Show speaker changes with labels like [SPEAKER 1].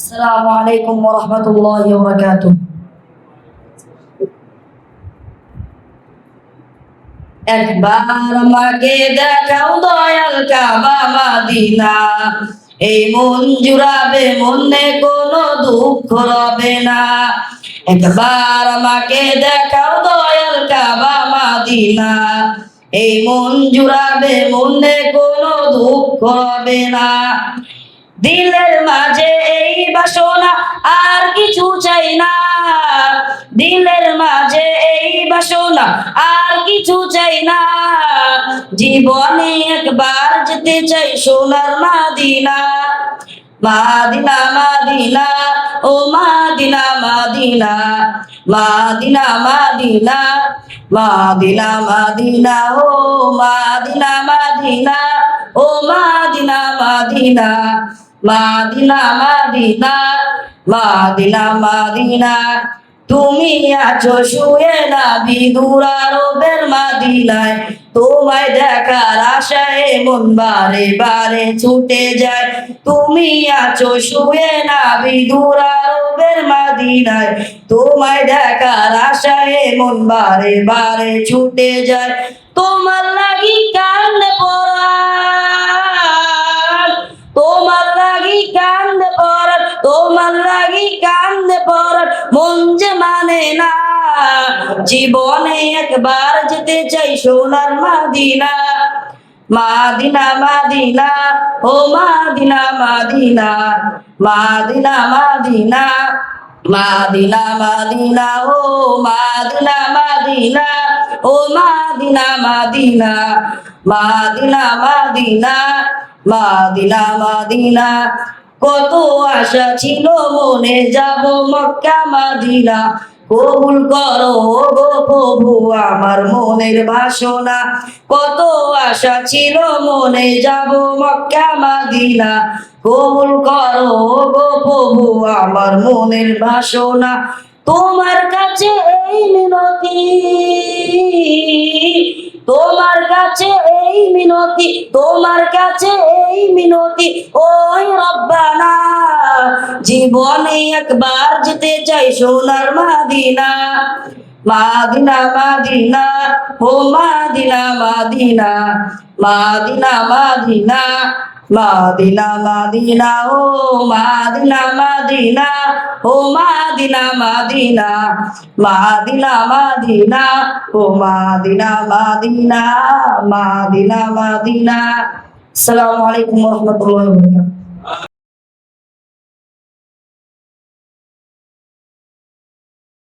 [SPEAKER 1] আসসালামু আলাইকুম ওয়া রাহমাতুল্লাহি ওয়া বারাকাতুহু। একবার আমাকে দেখাও দয়াল কাবা মদিনা, এই মন জুড়াবে, মনে কোনো দুঃখ রবে না। একবার আমাকে দেখাও দয়াল কাবা মদিনা, এই মন জুড়াবে, মনে কোনো দুঃখ রবে না। দিলের মাঝে এই বাসনা, আর কিছু চাই না। দিলের মাঝে এই বাসনা, আর কিছু চাই না। জীবনে একবার যেতে চাই সোনার মাদিনা। মাদিনা মাদিনা ও মাদিনা মাদিনা, মাদিনা মাদিনা, মাদিনা মাদিনা ও মাদিনা মাদিনা, ও মাদিনা মাদিনা, মাদিনা মাদিনা, মাদিনা মাদিনা। তুমি আছো শুয়ে নবী দূর আরবের মদিনায়, তোমায় দেখার আশায় মন বারে বারে ছুটে যায়। তুমি আছো শুয়ে নবী দূর আরবের মদিনায়, তোমায় দেখার আশায় মন বারে বারে ছুটে যায়। তোমার লাগি কান্দে পরাণ, তোমার লাগি কান্দে পরাণ, তোমার লাগি কান্দে পরাণ, মন যে মানে না। জীবনে একবার যেতে চাই সোনার মাদিনা। মাদিনা মাদিনা ও মাদিনা মাদিনা, মাদিনা মাদিনা, মাদিনা মাদিনা ও মাদিনা মাদিনা, ও মাদিনা মাদিনা, মাদিনা মাদিনা, মাদিনা মাদিনা। কত আশা ছিল মনে, যাব মক্কা মদিনা, কবুল করো গো প্রভু আমার মনের বাসনা। কত আশা ছিল মনে, যাব মক্কা মদিনা, কবুল করো গো প্রভু আমার মনের বাসনা। তোমার কাছে এই মিনতি, তোমার কাছে এই মিনতি, তোমার কাছে এই মিনতি, ওই রব্বানা। জীবনে একবার যেতে চাই সোনার মাদিনা। মাদিনা মাদিনা ও মাদিনা মাদিনা, মাদিনা মাদিনা, মাদিনা মাদিনা ও মাদিনা মাদিনা, ও মাদিনা মাদিনা, মাদিনা মাদিনা, ও মাদিনা মাদিনা, মাদিনা মাদিনা। আসসালামু আলাইকুম ওয়া রাহমাতুল্লাহি ওয়া বারাকাতুহু।